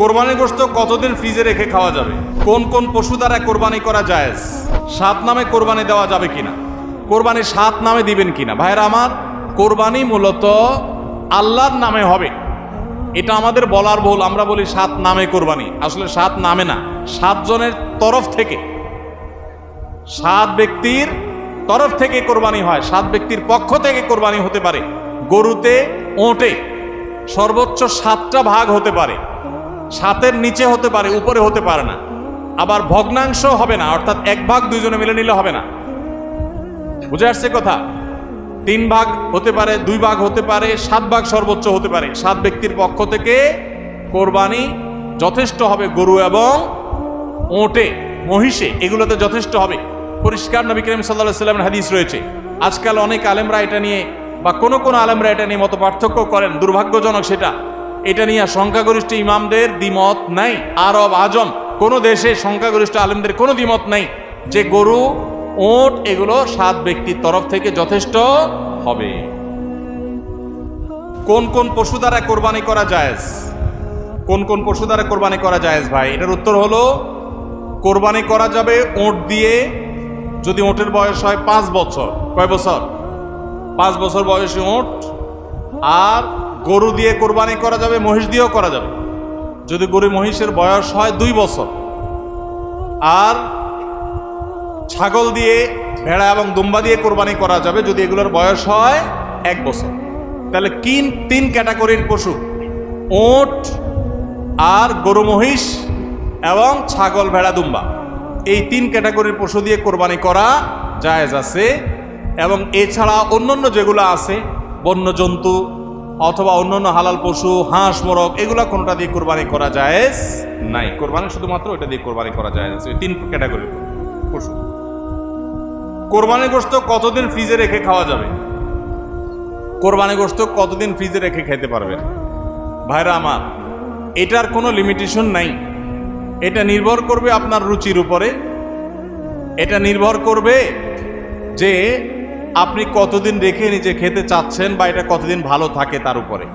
কোরবানির গোশত কতদিন ফ্রিজে রেখে খাওয়া যাবে? কোন কোন পশু দ্বারা কোরবানি করা জায়েজ? 7 নামে কোরবানি দেওয়া যাবে কিনা? কোরবানি 7 নামে দিবেন কিনা? ভাইরা আমার, কোরবানি মূলত আল্লাহর নামে হবে, এটা আমাদের বলার ভুল। আমরা বলি 7 নামে কোরবানি, আসলে 7 নামে না, 7 জনের তরফ থেকে, 7 ব্যক্তির তরফ থেকে কোরবানি হয়, 7 ব্যক্তির পক্ষ থেকে কোরবানি হতে পারে। গরুতে, ওটে সর্বোচ্চ 7টা ভাগ হতে পারে, 7-এর নিচে হতে পারে, উপরে হতে পারে না। আবার ভগ্নাংশ হবে না, অর্থাৎ 1 ভাগ 2 জনে মিলে নিলে হবে না। বুঝে আসছে কথা? 3 ভাগ হতে পারে, 2 ভাগ হতে পারে, 7 ভাগ সর্বোচ্চ হতে পারে। 7 ব্যক্তির পক্ষ থেকে কোরবানি যথেষ্ট হবে। গরু এবং ওটে, মহিষে, এগুলোতে যথেষ্ট হবে। পরিষ্কার নবী করিম সাল্লাল্লাহু আলাইহি ওয়াসাল্লামের হাদিস রয়েছে। আজকাল অনেক আলেমরা এটা নিয়ে, বা কোন আলেমরা এটা নিয়ে মত পার্থক্য করেন, দুর্ভাগ্যজনক সেটা। এটা নিয়ে সংখ্যাগরিষ্ঠ ইমামদের দ্বিমত নাই। আরব আজম কোন দেশে সংখ্যাগরিষ্ঠ আলেমদের কোনো দ্বিমত নাই যে গরু, ওট এগুলো 7 ব্যক্তির তরফ থেকে যথেষ্ট হবে। কোন কোন পশু দ্বারা কোরবানি করা জায়েজ? কোন কোন পশু দ্বারা কোরবানি করা জায়েজ ভাই? এটার উত্তর হলো, কোরবানি করা যাবে ওট দিয়ে, যদি ওটের বয়স হয় 5 বছর। কয় বছর? 5 বছর বয়সী ওট। আর গরু দিয়ে কোরবানি করা যাবে, মহিষ দিয়েও করা যাবে, যদি গরু মহিষের বয়স হয় 2 বছর। আর ছাগল দিয়ে, ভেড়া এবং দুম্বা দিয়ে কোরবানি করা যাবে, যদি এগুলোর বয়স হয় 1 বছর। তাহলে 3 ক্যাটাগরির পশু, ওট আর গরু মহিষ এবং ছাগল ভেড়া দুম্বা, এই 3 ক্যাটাগরির পশু দিয়ে কোরবানি করা জায়েজ আছে। এবং এছাড়া অন্যান্য যেগুলো আছে, বন্য জন্তু অথবা অন্যান্য হালাল পশু, হাঁস মোরগ, এগুলা কোনটা দিয়ে কোরবানি করা জায়েজ নাই। কোরবানি শুধুমাত্র এটা দিয়ে কোরবানি করা জায়েজ আছে, 3 ক্যাটাগরির পশু। কোরবানির গোশত কতদিন ফ্রিজে রেখে খাওয়া যাবে? কোরবানির গোশত কতদিন ফ্রিজে রেখে খেতে পারবেন? ভাইরা আমার, এটার কোনো লিমিটেশন নাই। এটা নির্ভর করবে আপনার রুচির উপরে। এটা নির্ভর করবে যে আপনি কতদিন রেখে নিজে খেতে চাচ্ছেন, বা এটা কতদিন ভালো থাকে তার উপরে।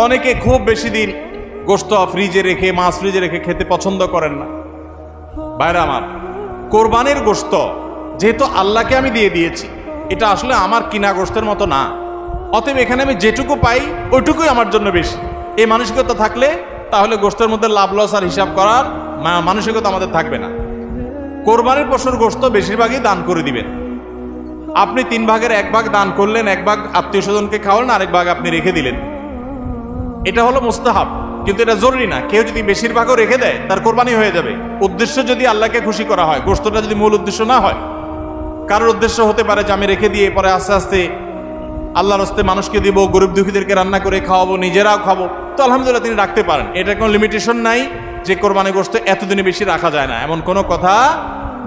অনেকে খুব বেশি দিন গোশত ফ্রিজে রেখে, মাছ ফ্রিজে রেখে খেতে পছন্দ করেন না। ভাইরা আমার, কোরবানির গোশত যেহেতু আল্লাহকে আমি দিয়ে দিয়েছি, এটা আসলে আমার কিনা গোশতের মতো না। অতএব এখানে আমি যেটুকু পাই ওইটুকুই আমার জন্য বেশি। এই মানসিকতা থাকলে তাহলে গোশতের মধ্যে লাভ লস আর হিসাব করার মানসিকতা আমাদের থাকবে না। কোরবানির পশুর গোশত বেশিরভাগই দান করে দিবেন। আপনি 3 ভাগের 1 ভাগ দান করলেন, 1 ভাগ আত্মীয় স্বজনকে খাওয়ালেন, আরেক ভাগ আপনি রেখে দিলেন। এটা হলো মুস্তাহাব, কিন্তু এটা জরুরি না। কেউ যদি বেশিরভাগও রেখে দেয়, তার কোরবানি হয়ে যাবে। উদ্দেশ্য যদি আল্লাহকে খুশি করা হয়, গোশতটা যদি মূল উদ্দেশ্য না হয়। কারোর উদ্দেশ্য হতে পারে যে আমি রেখে দিয়ে পরে আস্তে আস্তে আল্লাহর হস্তে মানুষকে দিব, গরিব দুঃখীদেরকে রান্না করে খাওয়াবো, নিজেরাও খাবো, তো আলহামদুলিল্লাহ তিনি রাখতে পারেন। এটা কোনো লিমিটেশন নাই যে কোরবানি গোশত এতদিনে বেশি রাখা যায় না, এমন কোনো কথা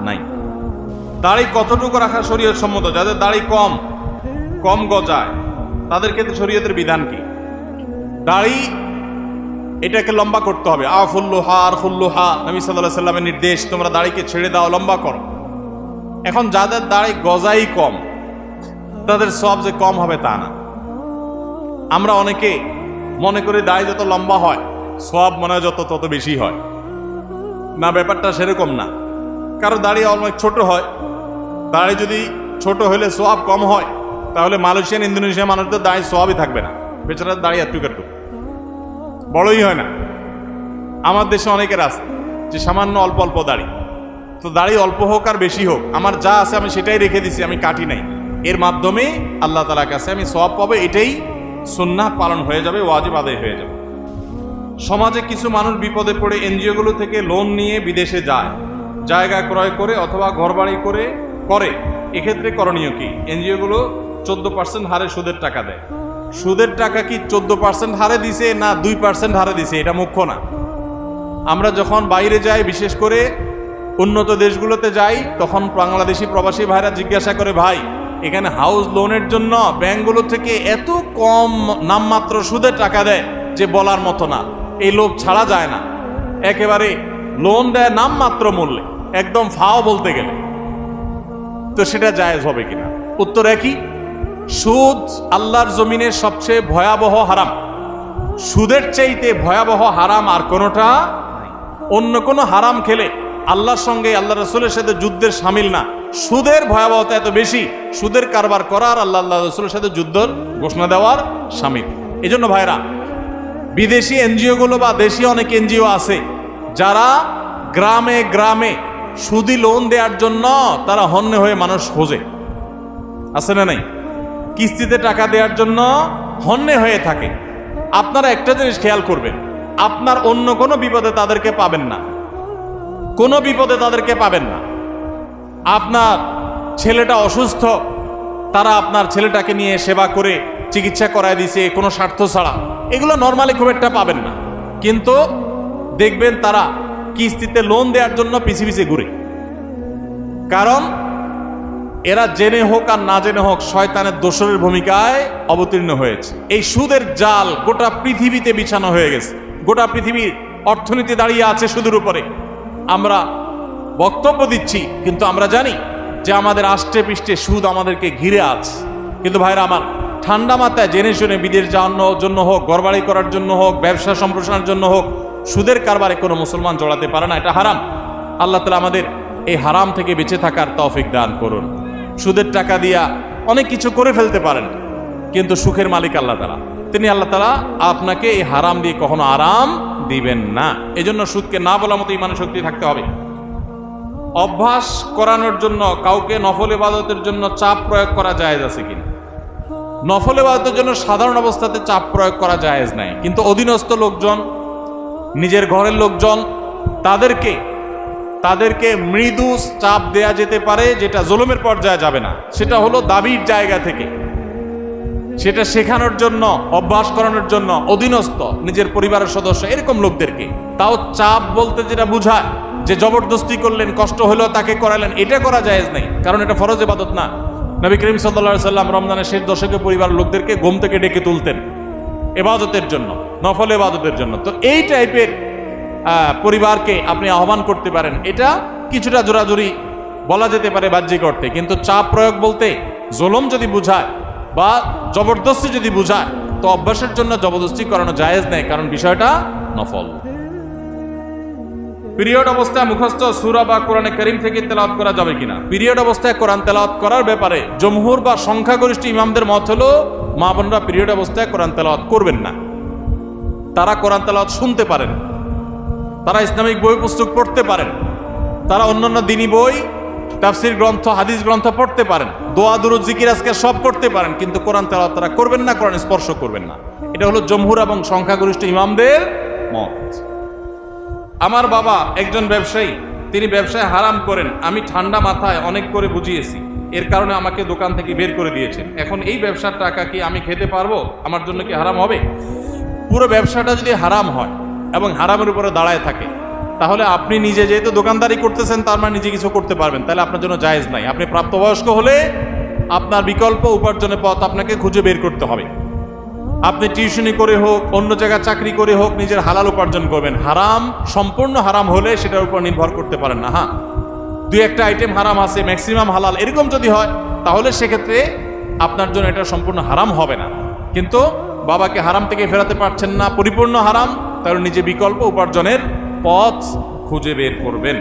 নাই। দাড়ি কতটুকু রাখা শরীয়ত সম্মত? যাদের দাড়ি কম গজায় তাদের ক্ষেত্রে শরীয়তের বিধান কি? দাড়ি এটাকে লম্বা করতে হবে। আফুল্লুহা আর ফুল্লুহা, নবী সাল্লাল্লাহু আলাইহি ওয়াসাল্লামের নির্দেশ, তোমরা দাড়িকে ছেড়ে দাও, লম্বা করো। এখন যাদের দাড়ি গজাই কম, তাদের সওয়াব যে কম হবে তা না। আমরা অনেকে মনে করি দাড়ি যত লম্বা হয় সওয়াব মনে হয় তত বেশি হয়। না, ব্যাপারটা সেরকম না। কারো দাড়ি অনেক ছোট হয়, দাড়ি যদি ছোট হলে সওয়াব কম হয়, তাহলে মালয়েশিয়ান, ইন্দোনেশিয়া মানুষদের দাড়ি সওয়াবই থাকবে না। বেচারার দাড়ি একটু বড়ই হয় না। আমার দেশে অনেকের আছে যে সামান্য অল্প অল্প দাড়ি, তো দাড়ি অল্প হোক আর বেশি হোক, আমার যা আছে আমি সেটাই রেখে দিছি, আমি কাটি নাই। এর মাধ্যমে আল্লাহ তাআলার কাছে আমি সওয়াব পাবো, এটাই সুন্নাহ পালন হয়ে যাবে, ওয়াজিব আদায় হয়ে যাবে। সমাজে কিছু মানুষ বিপদে পড়ে এনজিওগুলো থেকে লোন নিয়ে বিদেশে যায়, জায়গা ক্রয় করে অথবা ঘরবাড়ি করে। এক্ষেত্রে করণীয় কি? এনজিওগুলো 14% হারে সুদের টাকা দেয়। সুদের টাকা কি 14% হারে দিছে না 2% হারে দিছে, এটা মুখ্য না। আমরা যখন বাইরে যাই, বিশেষ করে উন্নত দেশগুলোতে যাই, তখন বাংলাদেশি প্রবাসী ভাইরা জিজ্ঞাসা করে, ভাই এখানে হাউস লোনের জন্য ব্যাংকগুলো থেকে এত কম নামমাত্র সুদের টাকা দেয় যে বলার মতো না, এই লোভ ছাড়া যায় না। একেবারে লোন দেয় নামমাত্র মূল্যে, একদম ফাও বলতে গেলে। তো সেটা জায়েজ হবে কিনা? উত্তর একই। সুদ আল্লাহর জমিনের সবচেয়ে ভয়াবহ হারাম। সুদের চাইতে ভয়াবহ হারাম আর কোনোটা নাই। অন্য কোনো হারাম খেলে আল্লাহর সঙ্গে আল্লাহ রসুলের সাথে যুদ্ধের সামিল না। সুদের ভয়াবহতা এত বেশি, সুদের কারবার করার আল্লাহ রসুলের সাথে যুদ্ধের ঘোষণা দেওয়ার সামিল। এই জন্য ভাইরা, বিদেশি এনজিও গুলো বা দেশি অনেক এনজিও আছে যারা গ্রামে গ্রামে সুদি লোন দেওয়ার জন্য তারা হন্যে হয়ে মানুষ খোঁজে, আছে না নাই? কিস্তিতে টাকা দেওয়ার জন্য হন্যে হয়ে থাকে। আপনারা একটা জিনিস খেয়াল করবেন, আপনার অন্য কোনো বিপদে তাদেরকে পাবেন না, কোনো বিপদে তাদেরকে পাবেন না। আপনার ছেলেটা অসুস্থ, তারা আপনার ছেলেটাকে নিয়ে সেবা করে চিকিৎসা করায় দিছে কোনো স্বার্থ ছাড়া, এগুলো নর্মালি খুব একটা পাবেন না। কিন্তু দেখবেন তারা কিস্তিতে লোন দেওয়ার জন্য পিছিয়ে পিছিয়ে ঘুরে। কারণ এরা জেনে হোক আর না জেনে হোক শয়তানের দোসরের ভূমিকায় অবতীর্ণ হয়েছে। এই সুদের জাল গোটা পৃথিবীতে বিছানো হয়ে গেছে। গোটা পৃথিবীর অর্থনীতি দাঁড়িয়ে আছে সুদের উপরে। আমরা বক্তব্য দিচ্ছি, কিন্তু আমরা জানি যে আমাদের আষ্টে পৃষ্ঠে সুদ আমাদেরকে ঘিরে আছে। কিন্তু ভাইরা আমার, ঠান্ডা মাথায় জেনে শুনে বিদেশ যাওয়ার জন্য হোক, ঘরবাড়ি করার জন্য হোক, ব্যবসা সম্প্রসারণের জন্য হোক, সুদের কারবারে কোনো মুসলমান জড়াতে পারে না। এটা হারাম। আল্লাহ তাআলা আমাদের এই হারাম থেকে বেঁচে থাকার তৌফিক দান করুন। সুদের টাকা দিয়া অনেক কিছু করে ফেলতে পারেন, কিন্তু সুখের মালিক আল্লাহ তাআলা। তিনি আল্লাহ তাআলা আপনাকে এই হারাম দিয়ে কখনো আরাম দিবেন না। এজন্য সুদকে না বলার মতো ইমানের শক্তি থাকতে হবে। অভ্যাস করানোর জন্য কাউকে নফল ইবাদতের জন্য চাপ প্রয়োগ করা জায়েজ আছে কিনা? নফল ইবাদতের জন্য সাধারণ অবস্থাতে চাপ প্রয়োগ করা জায়েজ নাই, কিন্তু অধীনস্থ লোকজন, নিজের ঘরের লোকজন, তাদেরকে মৃদু চাপ দেয়া যেতে পারে, যেটা জুলুমের পর্যায়ে যাবে না। সেটা হলো দাবির জায়গা থেকে, সেটা শেখানোর জন্য, অভ্যাস করানোর জন্য অধীনস্থ নিজের পরিবারের সদস্য এরকম লোকদেরকে। তাও চাপ বলতে যেটা বুঝায় যে জবরদস্তি করলেন, কষ্ট হলেও তাকে করালেন, এটা করা জায়েজ নাই, কারণ এটা ফরজ ইবাদত না। নবী করিম সাল্লাল্লাহু আলাইহি সাল্লাম রমজানের শেষ দশকে পরিবারের লোকদেরকে ঘুম থেকে ডেকে তুলতেন ইবাদতের জন্য, নফল ইবাদতের জন্য। তো এই টাইপের পরিবারকে আপনি আহ্বান করতে পারেন, এটা কিছুটা জোরাজুরি বলা যেতে পারে বাহ্যিক অর্থে। কিন্তু চাপ প্রয়োগ বলতে জুলুম যদি বুঝায় বা জবরদস্তি যদি বুঝায়, তো অভ্যাসের জন্য জবরদস্তি করানো জায়েজ নেই, কারণ বিষয়টা নফল। পিরিয়ড অবস্থায় মুখস্থ সূরা বা কোরআনে কারীম থেকে তেলাওয়াত করা যাবে কিনা? পিরিয়ড অবস্থায় কোরআন তেলাওয়াত করার ব্যাপারে জমহুর বা সংখ্যাগরিষ্ঠ ইমামদের মত হলো মা বোনরা পিরিয়ড অবস্থায় কোরআন তেলাওয়াত করবেন না। তারা কোরআন তেলাওয়াত শুনতে পারেন, তারা ইসলামিক বই পুস্তক পড়তে পারেন, তারা অন্যান্য দ্বীনি বই, তাফসীর গ্রন্থ, হাদিস গ্রন্থ পড়তে পারেন, দোয়া দুরূদ জিকির আজকার সব করতে পারেন, কিন্তু কোরআন তেলাওয়াত তারা করবেন না, কোরআন স্পর্শ করবেন না। এটা হলো জমহুর এবং সংখ্যাগরিষ্ঠ ইমামদের মত। আমার বাবা একজন ব্যবসায়ী, তিনি ব্যবসায় হারাম করেন। আমি ঠান্ডা মাথায় অনেক করে বুঝিয়েছি, এর কারণে আমাকে দোকান থেকে বের করে দিয়েছেন। এখন এই ব্যবসার টাকা কি আমি খেতে পারবো? আমার জন্য কি হারাম হবে? পুরো ব্যবসাটা যদি হারাম হয় এবং হারামের উপরে দাঁড়ায় থাকে, তাহলে আপনি নিজে যেহেতু দোকানদারি করতেছেন, তার মানে নিজে কিছু করতে পারবেন, তাহলে আপনার জন্য জায়েজ নাই। আপনি প্রাপ্তবয়স্ক হলে আপনার বিকল্প উপার্জনের পথ আপনাকে খুঁজে বের করতে হবে। আপনি টিউশনি করে হোক, অন্য জায়গায় চাকরি করে হোক, নিজের হালাল উপার্জন করবেন। হারাম সম্পূর্ণ হারাম হলে সেটার উপর নির্ভর করতে পারেন না। হ্যাঁ, দুই একটা আইটেম হারাম আছে, ম্যাক্সিমাম হালাল, এরকম যদি হয় তাহলে সেক্ষেত্রে আপনার জন্য এটা সম্পূর্ণ হারাম হবে না। কিন্তু বাবাকে হারাম থেকে ফেরাতে পারছেন না, পরিপূর্ণ হারাম, তাহলে নিজে বিকল্প উপার্জনের পথ খুঁজে বের করবেন।